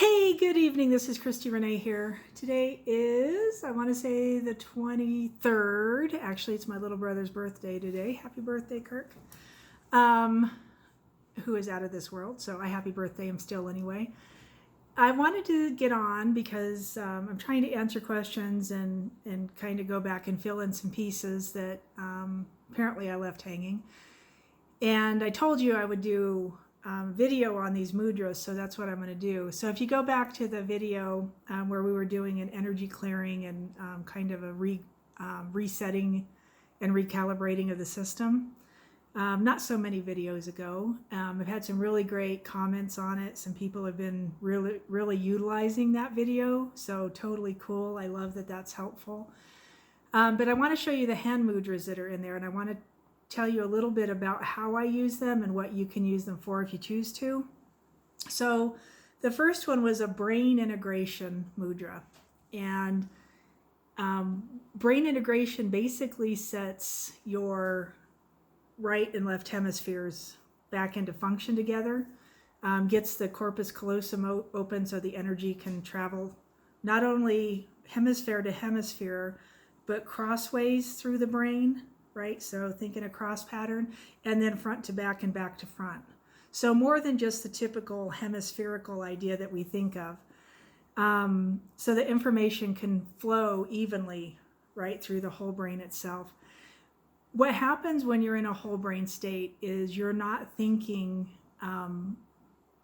Hey, good evening. This is Christy Renee here. Today is, I want to say, the 23rd. Actually, it's my little brother's birthday today. Happy birthday, Kirk. Who is out of this world. So I happy birthday him still anyway. I wanted to get on because I'm trying to answer questions and kind of go back and fill in some pieces that apparently I left hanging. And I told you I would do video on these mudras, so that's what I'm going to do. So if you go back to the video where we were doing an energy clearing and kind of a resetting and recalibrating of the system, not so many videos ago, I've had some really great comments on it. Some people have been really utilizing that video, so totally cool. I love that that's helpful. But I want to show you the hand mudras that are in there, and I want to tell you a little bit about how I use them and what you can use them for if you choose to. So the first one was a brain integration mudra. And brain integration basically sets your right and left hemispheres back into function together, gets the corpus callosum open so the energy can travel not only hemisphere to hemisphere, but crossways through the brain, right? So think in a cross pattern, and then front to back and back to front. So more than just the typical hemispherical idea that we think of. So the information can flow evenly right through the whole brain itself. What happens when you're in a whole brain state is you're not thinking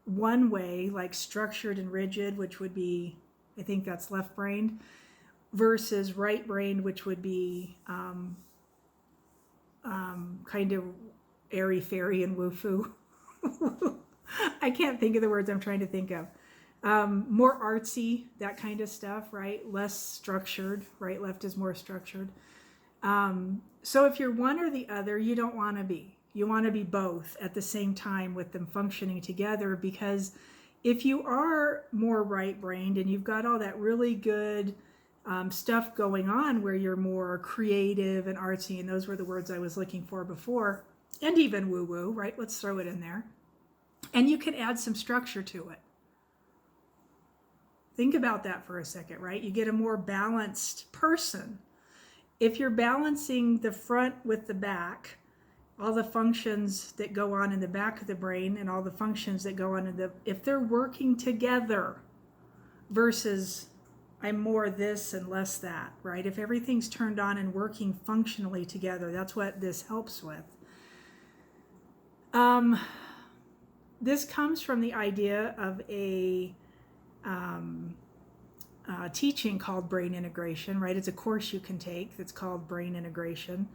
one way, like structured and rigid, which would be, I think that's left brain, versus right brain, which would be kind of airy-fairy and woo-foo. I can't think of the words I'm trying to think of. More artsy, that kind of stuff, right? Less structured, right? Left is more structured. So if you're one or the other, you don't want to be. You want to be both at the same time with them functioning together, because if you are more right-brained and you've got all that really good stuff going on where you're more creative and artsy, and those were the words I was looking for before, and even woo-woo, right? Let's throw it in there. And you can add some structure to it. Think about that for a second, right? You get a more balanced person. If you're balancing the front with the back, all the functions that go on in the back of the brain and all the functions that go on in the, if they're working together versus I'm more this and less that, right? If everything's turned on and working functionally together, that's what this helps with. This comes from the idea of a teaching called brain integration, right? It's a course you can take that's called brain integration.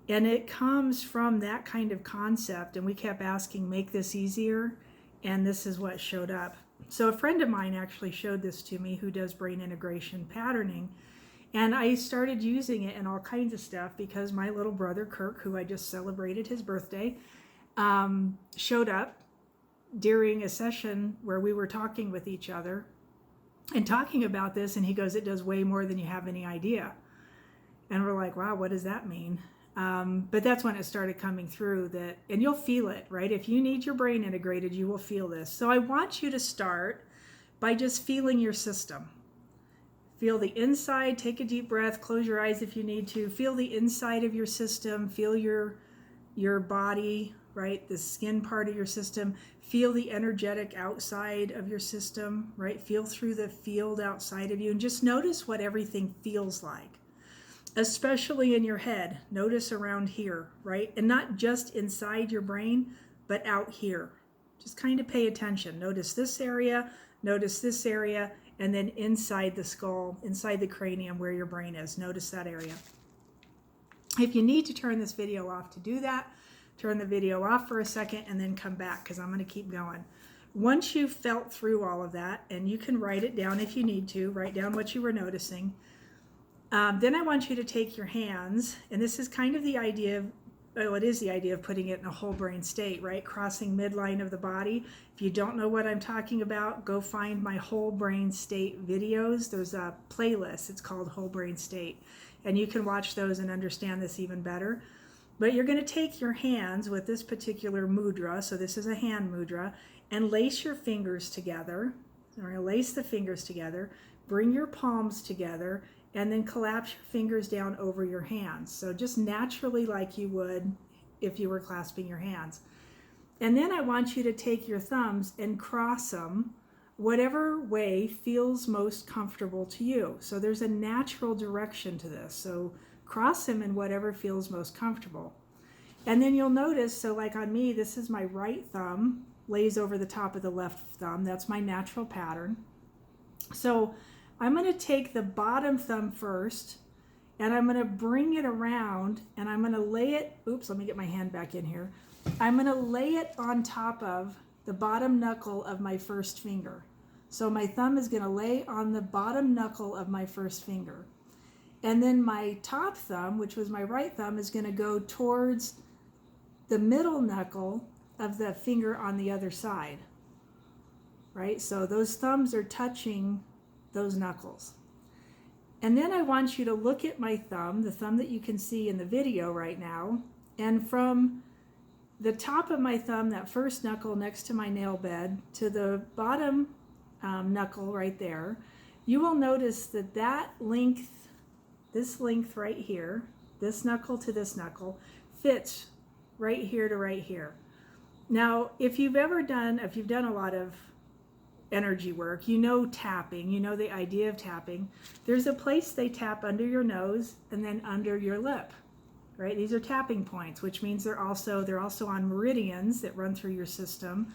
And it comes from that kind of concept. And we kept asking, make this easier. And this is what showed up. So a friend of mine actually showed this to me who does brain integration patterning. And I started using it in all kinds of stuff because my little brother, Kirk, who I just celebrated his birthday, showed up during a session where we were talking with each other and talking about this. And he goes, it does way more than you have any idea. And we're like, wow, what does that mean? But that's when it started coming through that, and you'll feel it, right? If you need your brain integrated, you will feel this. So I want you to start by just feeling your system. Feel the inside, take a deep breath, close your eyes if you need to. Feel the inside of your system, feel your body, right? The skin part of your system. Feel the energetic outside of your system, right? Feel through the field outside of you and just notice what everything feels like. Especially in your head, notice around here, right? And not just inside your brain, but out here. Just kind of pay attention. Notice this area, and then inside the skull, inside the cranium where your brain is. Notice that area. If you need to turn this video off to do that, turn the video off for a second and then come back because I'm going to keep going. Once you've felt through all of that, and you can write it down if you need to, write down what you were noticing. Then I want you to take your hands, and this is kind of the idea of, well, it is the idea of putting it in a whole brain state, right? Crossing midline of the body. If you don't know what I'm talking about, go find my whole brain state videos. There's a playlist. It's called Whole Brain State. And you can watch those and understand this even better. But you're going to take your hands with this particular mudra. So this is a hand mudra, and lace your fingers together. So we're going to lace the fingers together, bring your palms together, and then collapse your fingers down over your hands. So just naturally like you would if you were clasping your hands. And then I want you to take your thumbs and cross them whatever way feels most comfortable to you. So there's a natural direction to this. So cross them in whatever feels most comfortable. And then you'll notice, so like on me, this is my right thumb, lays over the top of the left thumb. That's my natural pattern. So I'm going to take the bottom thumb first, and I'm going to bring it around, and I'm going to lay it, oops, let me get my hand back in here. I'm going to lay it on top of the bottom knuckle of my first finger. So my thumb is going to lay on the bottom knuckle of my first finger. And then my top thumb, which was my right thumb, is going to go towards the middle knuckle of the finger on the other side. Right? So those thumbs are touching those knuckles. And then I want you to look at my thumb, the thumb that you can see in the video right now, and from the top of my thumb, that first knuckle next to my nail bed, to the bottom knuckle right there, you will notice that that length, this length right here, this knuckle to this knuckle, fits right here to right here. Now, if you've done a lot of energy work, you know tapping, you know the idea of tapping. There's a place they tap under your nose and then under your lip, right? These are tapping points, which means they're also on meridians that run through your system.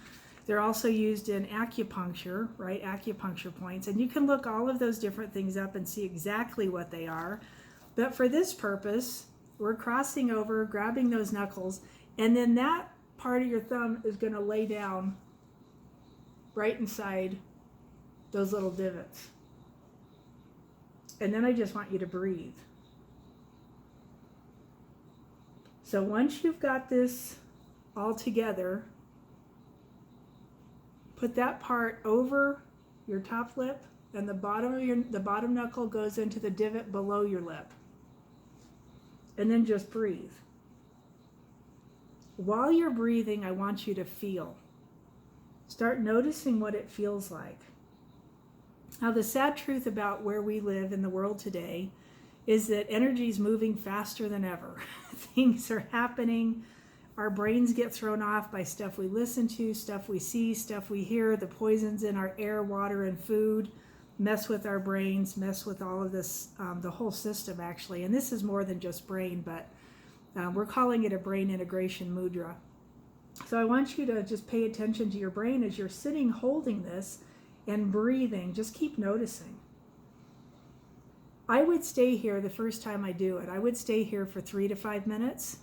They're also used in acupuncture, right? Acupuncture points. And you can look all of those different things up and see exactly what they are. But for this purpose, we're crossing over, grabbing those knuckles, and then that part of your thumb is going to lay down right inside those little divots. And then I just want you to breathe. So once you've got this all together, put that part over your top lip, and the bottom knuckle goes into the divot below your lip. And then just breathe. While you're breathing, I want you to feel. Start noticing what it feels like. Now, the sad truth about where we live in the world today is that energy is moving faster than ever. Things are happening. Our brains get thrown off by stuff we listen to, stuff we see, stuff we hear. The poisons in our air, water, and food mess with our brains, mess with all of this, the whole system actually. And this is more than just brain, but we're calling it a brain integration mudra. So I want you to just pay attention to your brain as you're sitting holding this and breathing. Just keep noticing. I would stay here the first time I do it. I would stay here for 3 to 5 minutes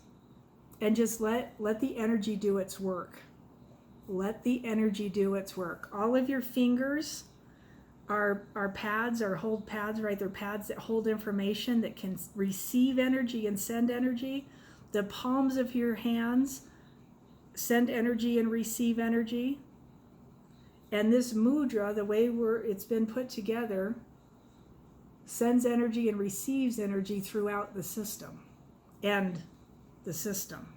and just let the energy do its work. Let the energy do its work. All of your fingers are pads, are hold pads, right? They're pads that hold information, that can receive energy and send energy. The palms of your hands send energy and receive energy. And this mudra, the way it's been put together, sends energy and receives energy throughout the system and the system.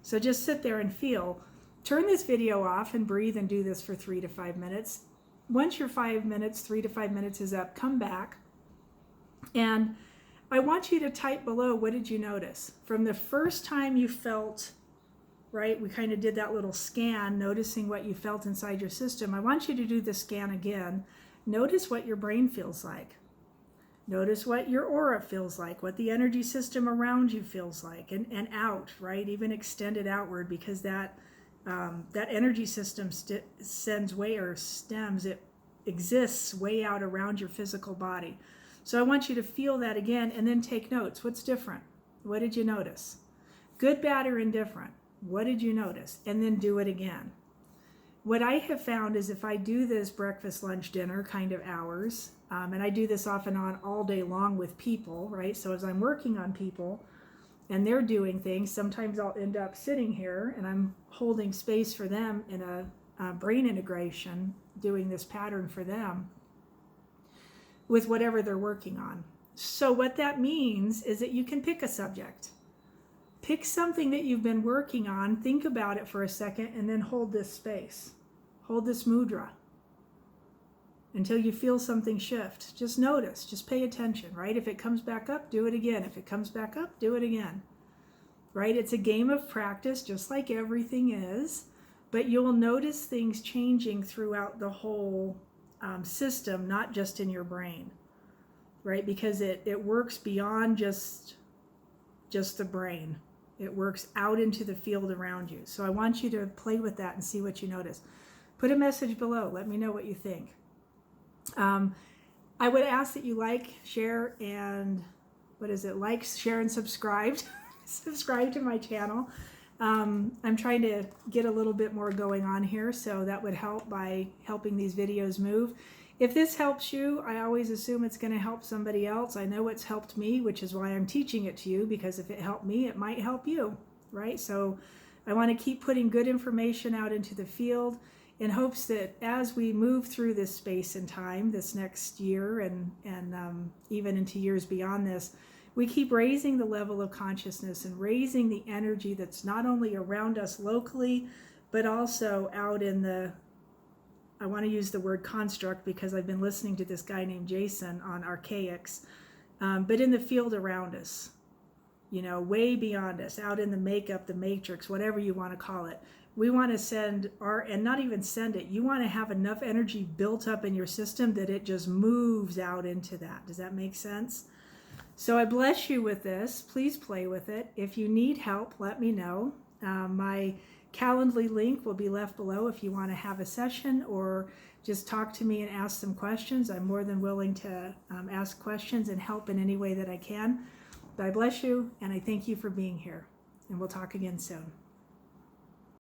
So just sit there and feel. Turn this video off and breathe and do this for 3 to 5 minutes. Once your 3 to 5 minutes is up, come back. And I want you to type below, what did you notice? From the first time you felt, right, we kind of did that little scan, noticing what you felt inside your system. I want you to do the scan again. Notice what your brain feels like. Notice what your aura feels like, what the energy system around you feels like, and out, right? Even extend it outward, because that energy system it exists way out around your physical body. So I want you to feel that again and then take notes. What's different? What did you notice? Good, bad, or indifferent? What did you notice? And then do it again. What I have found is if I do this breakfast, lunch, dinner kind of hours, and I do this off and on all day long with people, right? So as I'm working on people and they're doing things, sometimes I'll end up sitting here and I'm holding space for them in a brain integration, doing this pattern for them with whatever they're working on. So what that means is that you can pick a subject. Pick something that you've been working on, think about it for a second, and then hold this space. Hold this mudra. until you feel something shift. Just notice, just pay attention, right? If it comes back up, do it again. If it comes back up, do it again, right? It's a game of practice, just like everything is, but you'll notice things changing throughout the whole system, not just in your brain, right? Because it works beyond just the brain. It works out into the field around you. So I want you to play with that and see what you notice. Put a message below. Let me know what you think. I would ask that you like, share, and like, share, and subscribe. Subscribe to my channel. I'm trying to get a little bit more going on here, so that would help by helping these videos move. If this helps you, I always assume it's going to help somebody else. I know it's helped me, which is why I'm teaching it to you, because if it helped me, it might help you, right? So I want to keep putting good information out into the field in hopes that as we move through this space and time, this next year and even into years beyond this, we keep raising the level of consciousness and raising the energy that's not only around us locally, but also out in the, I want to use the word construct because I've been listening to this guy named Jason on archaics, but in the field around us, you know, way beyond us, out in the makeup, the matrix, whatever you want to call it. We want to send and not even send it, you want to have enough energy built up in your system that it just moves out into that. Does that make sense? So I bless you with this. Please play with it. If you need help, let me know. My Calendly link will be left below if you want to have a session or just talk to me and ask some questions. I'm more than willing to ask questions and help in any way that I can. But I bless you and I thank you for being here. And we'll talk again soon.